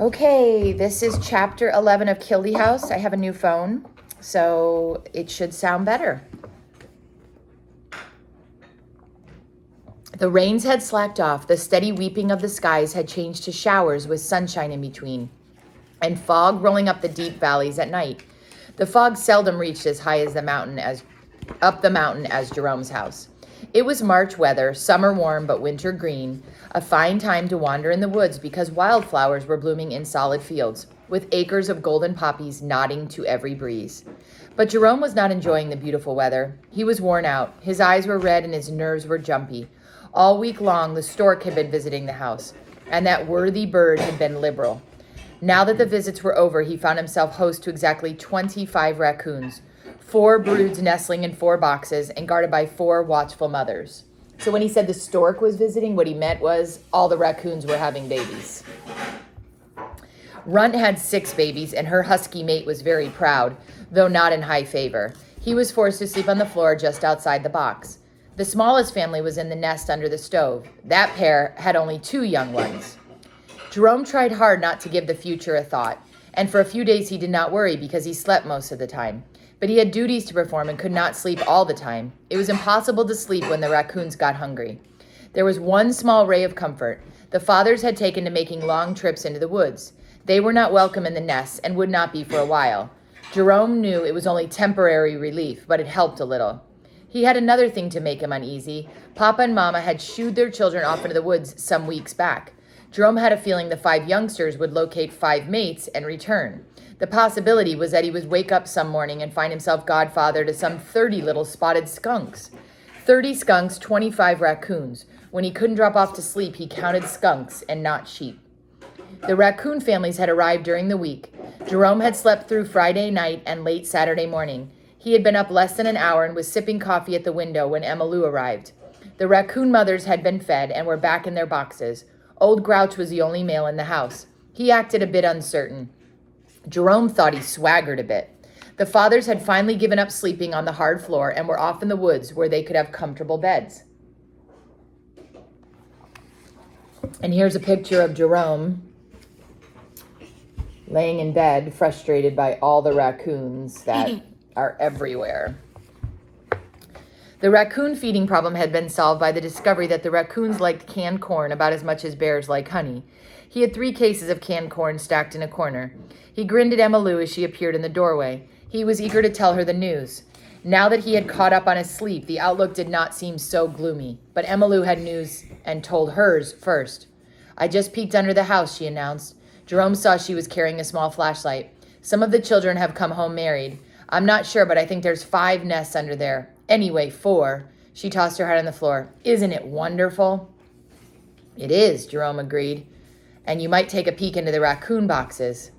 Okay, this is chapter 11 of Kildee House. I have a new phone, so it should sound better. The rains had slacked off. The steady weeping of the skies had changed to showers with sunshine in between, and fog rolling up the deep valleys at night. The fog seldom reached as high as up the mountain as Jerome's house. It was March weather, summer warm but winter green, a fine time to wander in the woods because wildflowers were blooming in solid fields, with acres of golden poppies nodding to every breeze. But Jerome was not enjoying the beautiful weather. He was worn out. His eyes were red and his nerves were jumpy. All week long, the stork had been visiting the house, and that worthy bird had been liberal. Now that the visits were over, he found himself host to exactly 25 raccoons, 4 broods nestling in 4 boxes and guarded by 4 watchful mothers. So when he said the stork was visiting, what he meant was all the raccoons were having babies. Runt had 6 babies, and her husky mate was very proud, though not in high favor. He was forced to sleep on the floor just outside the box. The smallest family was in the nest under the stove. That pair had only 2 young ones. Jerome tried hard not to give the future a thought, and for a few days he did not worry because he slept most of the time. But he had duties to perform and could not sleep all the time. It was impossible to sleep when the raccoons got hungry. There was one small ray of comfort. The fathers had taken to making long trips into the woods. They were not welcome in the nests and would not be for a while. Jerome knew it was only temporary relief, but it helped a little. He had another thing to make him uneasy. Papa and Mama had shooed their children off into the woods some weeks back. Jerome had a feeling the 5 youngsters would locate 5 mates and return. The possibility was that he would wake up some morning and find himself godfather to some 30 little spotted skunks. 30 skunks, 25 raccoons. When he couldn't drop off to sleep, he counted skunks and not sheep. The raccoon families had arrived during the week. Jerome had slept through Friday night and late Saturday morning. He had been up less than an hour and was sipping coffee at the window when Emma Lou arrived. The raccoon mothers had been fed and were back in their boxes. Old Grouch was the only male in the house. He acted a bit uncertain. Jerome thought he swaggered a bit. The fathers had finally given up sleeping on the hard floor and were off in the woods where they could have comfortable beds. And here's a picture of Jerome laying in bed, frustrated by all the raccoons that are everywhere. The raccoon feeding problem had been solved by the discovery that the raccoons liked canned corn about as much as bears like honey. He had 3 cases of canned corn stacked in a corner. He grinned at Emma Lou as she appeared in the doorway. He was eager to tell her the news. Now that he had caught up on his sleep, the outlook did not seem so gloomy. But Emma Lou had news and told hers first. "I just peeked under the house," she announced. Jerome saw she was carrying a small flashlight. "Some of the children have come home married. I'm not sure, but I think there's 5 nests under there. Anyway, 4. She tossed her head on the floor. "Isn't it wonderful?" "It is," Jerome agreed. "And you might take a peek into the raccoon boxes."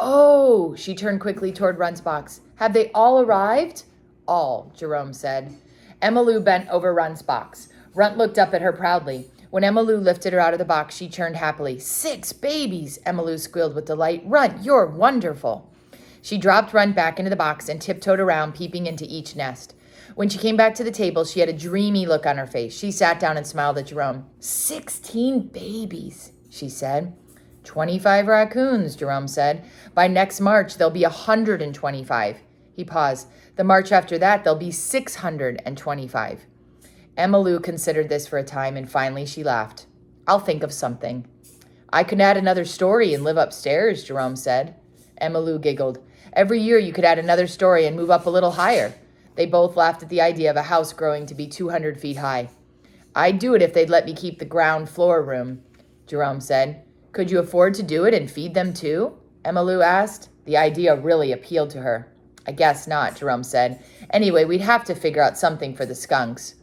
"Oh," she turned quickly toward Runt's box. "Have they all arrived?" "All," Jerome said. Emma Lou bent over Runt's box. Runt looked up at her proudly. When Emma Lou lifted her out of the box, she churned happily. 6 babies, Emma Lou squealed with delight. "Runt, you're wonderful." She dropped Runt back into the box and tiptoed around, peeping into each nest. When she came back to the table, she had a dreamy look on her face. She sat down and smiled at Jerome. 16 babies, she said. 25 raccoons, Jerome said. By next March, there'll be 125. He paused. The March after that, there'll be 625. Emma Lou considered this for a time, and finally she laughed. "I'll think of something." "I could add another story and live upstairs," Jerome said. Emma Lou giggled. "Every year you could add another story and move up a little higher." They both laughed at the idea of a house growing to be 200 feet high. "I'd do it if they'd let me keep the ground floor room," Jerome said. "Could you afford to do it and feed them too?" Emma Lou asked. The idea really appealed to her. "I guess not," Jerome said. "Anyway, we'd have to figure out something for the skunks."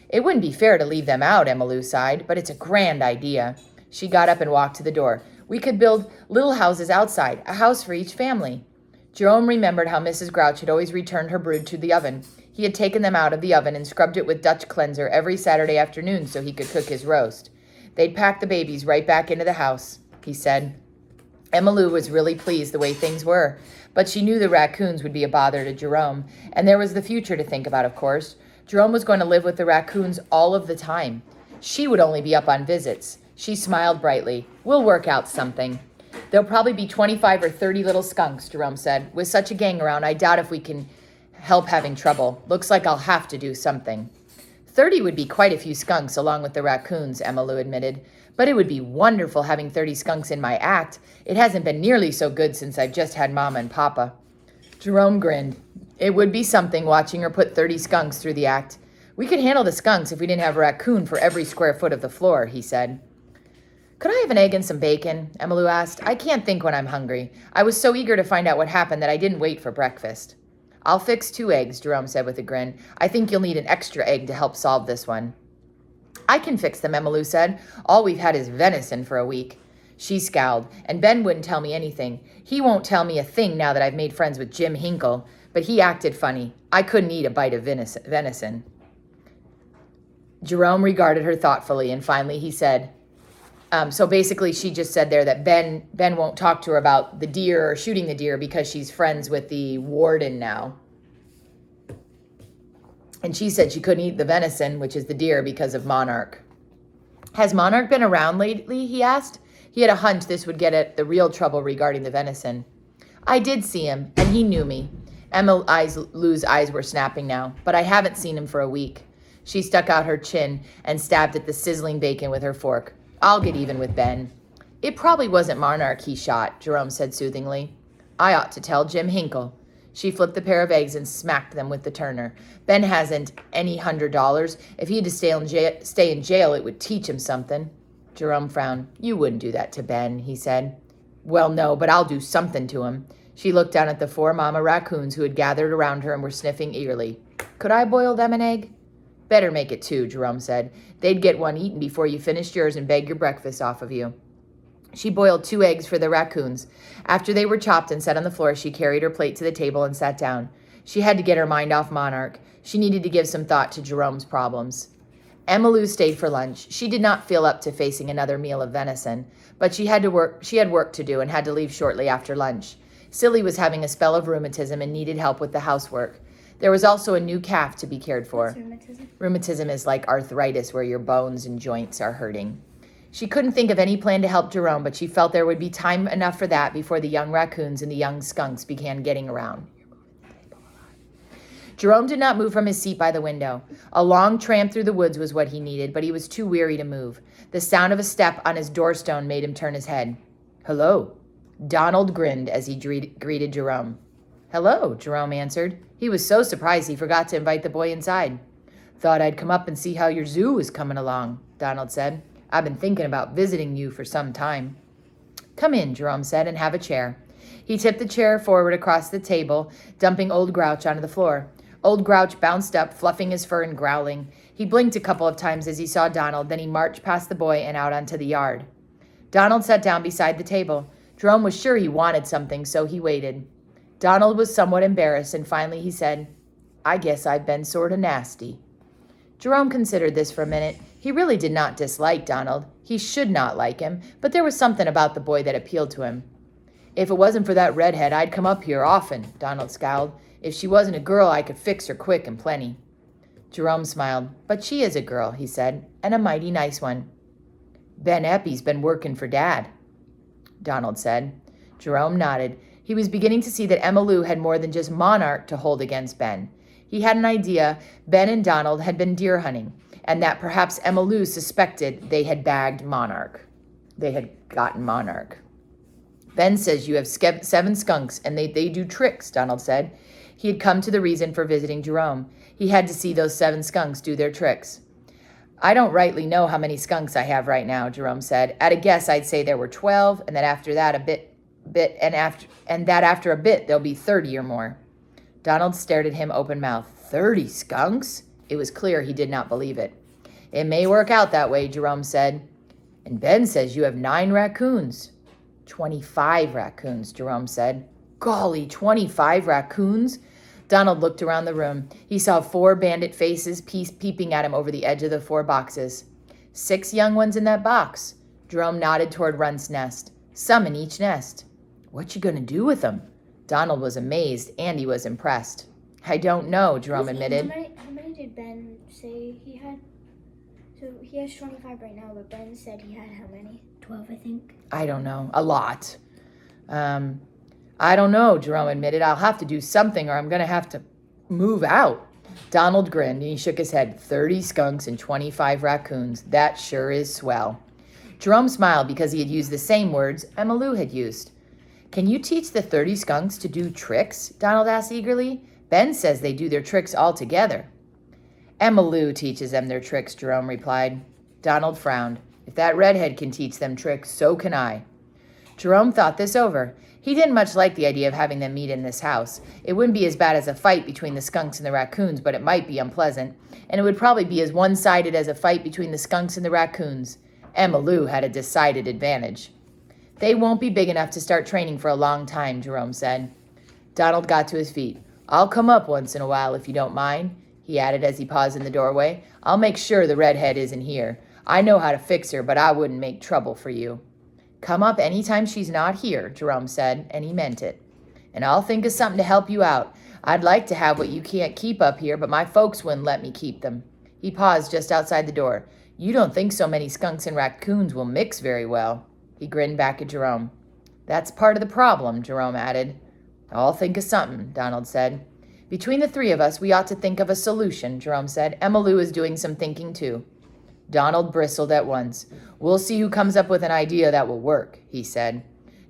"It wouldn't be fair to leave them out," Emma Lou sighed, "but it's a grand idea." She got up and walked to the door. "We could build little houses outside, a house for each family." Jerome remembered how Mrs. Grouch had always returned her brood to the oven. He had taken them out of the oven and scrubbed it with Dutch cleanser every Saturday afternoon so he could cook his roast. They'd pack the babies right back into the house, he said. Emma Lou was really pleased the way things were, but she knew the raccoons would be a bother to Jerome, and there was the future to think about, of course. Jerome was going to live with the raccoons all of the time. She would only be up on visits. She smiled brightly. "We'll work out something." There'll probably be 25 or 30 little skunks, Jerome said. With such a gang around, I doubt if we can help having trouble. Looks like I'll have to do something. 30 would be quite a few skunks along with the raccoons, Emma Lou admitted. But it would be wonderful having 30 skunks in my act. It hasn't been nearly so good since I've just had Mama and Papa. Jerome grinned. It would be something watching her put 30 skunks through the act. We could handle the skunks if we didn't have a raccoon for every square foot of the floor, he said. Could I have an egg and some bacon? Emma Lou asked. I can't think when I'm hungry. I was so eager to find out what happened that I didn't wait for breakfast. I'll fix 2 eggs, Jerome said with a grin. I think you'll need an extra egg to help solve this one. I can fix them, Emma Lou said. All we've had is venison for a week. She scowled, and Ben wouldn't tell me anything. He won't tell me a thing now that I've made friends with Jim Hinkle, but he acted funny. I couldn't eat a bite of venison. Jerome regarded her thoughtfully, and finally he said, so basically she just said there that Ben won't talk to her about the deer or shooting the deer because she's friends with the warden now. And she said she couldn't eat the venison, which is the deer, because of Monarch. Has Monarch been around lately, he asked. He had a hunch this would get at the real trouble regarding the venison. I did see him, and he knew me. Emma Lou's eyes were snapping now, but I haven't seen him for a week. She stuck out her chin and stabbed at the sizzling bacon with her fork. I'll get even with Ben. It probably wasn't Monarch he shot, Jerome said soothingly. I ought to tell Jim Hinkle. She flipped the pair of eggs and smacked them with the turner. Ben hasn't any $100. If he had to stay in jail, it would teach him something. Jerome frowned. You wouldn't do that to Ben, he said. Well, no, but I'll do something to him. She looked down at the 4 mama raccoons who had gathered around her and were sniffing eagerly. Could I boil them an egg? Better make it 2, Jerome said. They'd get one eaten before you finished yours and beg your breakfast off of you. She boiled 2 eggs for the raccoons. After they were chopped and set on the floor, she carried her plate to the table and sat down. She had to get her mind off Monarch. She needed to give some thought to Jerome's problems. Emma Lou stayed for lunch. She did not feel up to facing another meal of venison, but she had work to do and had to leave shortly after lunch. Silly was having a spell of rheumatism and needed help with the housework. There was also a new calf to be cared for. What's rheumatism? Rheumatism is like arthritis where your bones and joints are hurting. She couldn't think of any plan to help Jerome, but she felt there would be time enough for that before the young raccoons and the young skunks began getting around. Jerome did not move from his seat by the window. A long tramp through the woods was what he needed, but he was too weary to move. The sound of a step on his doorstone made him turn his head. Hello. Donald grinned as he greeted Jerome. Hello, Jerome answered. He was so surprised he forgot to invite the boy inside. Thought I'd come up and see how your zoo is coming along, Donald said. I've been thinking about visiting you for some time. Come in, Jerome said, and have a chair. He tipped the chair forward across the table, dumping Old Grouch onto the floor. Old Grouch bounced up, fluffing his fur and growling. He blinked a couple of times as he saw Donald, then he marched past the boy and out onto the yard. Donald sat down beside the table. Jerome was sure he wanted something, so he waited. Donald was somewhat embarrassed, and finally he said, I guess I've been sort of nasty. Jerome considered this for a minute. He really did not dislike Donald. He should not like him, but there was something about the boy that appealed to him. If it wasn't for that redhead, I'd come up here often, Donald scowled. If she wasn't a girl, I could fix her quick and plenty. Jerome smiled. But she is a girl, he said, and a mighty nice one. Ben Eppie's been working for Dad, Donald said. Jerome nodded. He was beginning to see that Emma Lou had more than just Monarch to hold against Ben. He had an idea Ben and Donald had been deer hunting, and that perhaps Emma Lou suspected they had bagged Monarch. They had gotten Monarch. Ben says you have 7 skunks, and they do tricks, Donald said. He had come to the reason for visiting Jerome. He had to see those 7 skunks do their tricks. I don't rightly know how many skunks I have right now, Jerome said. At a guess, I'd say there were 12, and that after that after a bit there'll be 30 or more. Donald stared at him open-mouthed. 30 skunks? It was clear he did not believe it. It may work out that way, Jerome said. And Ben says you have 9 raccoons. 25 raccoons, Jerome said. Golly, 25 raccoons? Donald looked around the room. He saw 4 bandit faces peeping at him over the edge of the 4 boxes. 6 young ones in that box. Jerome nodded toward Run's nest. Some in each nest. What you gonna do with them? Donald was amazed, and he was impressed. I don't know, Jerome admitted. How many did Ben say he had? So he has 25 right now, but Ben said he had how many? 12, I think. I don't know. A lot. I don't know, Jerome admitted. I'll have to do something or I'm going to have to move out. Donald grinned and he shook his head. 30 skunks and 25 raccoons. That sure is swell. Jerome smiled because he had used the same words Emma Lou had used. Can you teach the 30 skunks to do tricks? Donald asked eagerly. Ben says they do their tricks all together. Emma Lou teaches them their tricks, Jerome replied. Donald frowned. If that redhead can teach them tricks, so can I. Jerome thought this over. He didn't much like the idea of having them meet in this house. It wouldn't be as bad as a fight between the skunks and the raccoons, but it might be unpleasant, and it would probably be as one-sided as a fight between the skunks and the raccoons. Emma Lou had a decided advantage. They won't be big enough to start training for a long time, Jerome said. Donald got to his feet. I'll come up once in a while if you don't mind, he added as he paused in the doorway. I'll make sure the redhead isn't here. I know how to fix her, but I wouldn't make trouble for you. Come up anytime she's not here, Jerome said, and he meant it. And I'll think of something to help you out. I'd like to have what you can't keep up here, but my folks wouldn't let me keep them. He paused just outside the door. You don't think so many skunks and raccoons will mix very well. He grinned back at Jerome. That's part of the problem, Jerome added. I'll think of something, Donald said. Between the three of us, we ought to think of a solution, Jerome said. Emma Lou is doing some thinking too. Donald bristled at once. We'll see who comes up with an idea that will work, he said.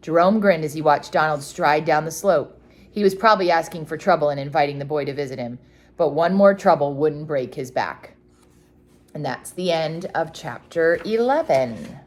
Jerome grinned as he watched Donald stride down the slope. He was probably asking for trouble in inviting the boy to visit him, but one more trouble wouldn't break his back. And that's the end of chapter 11.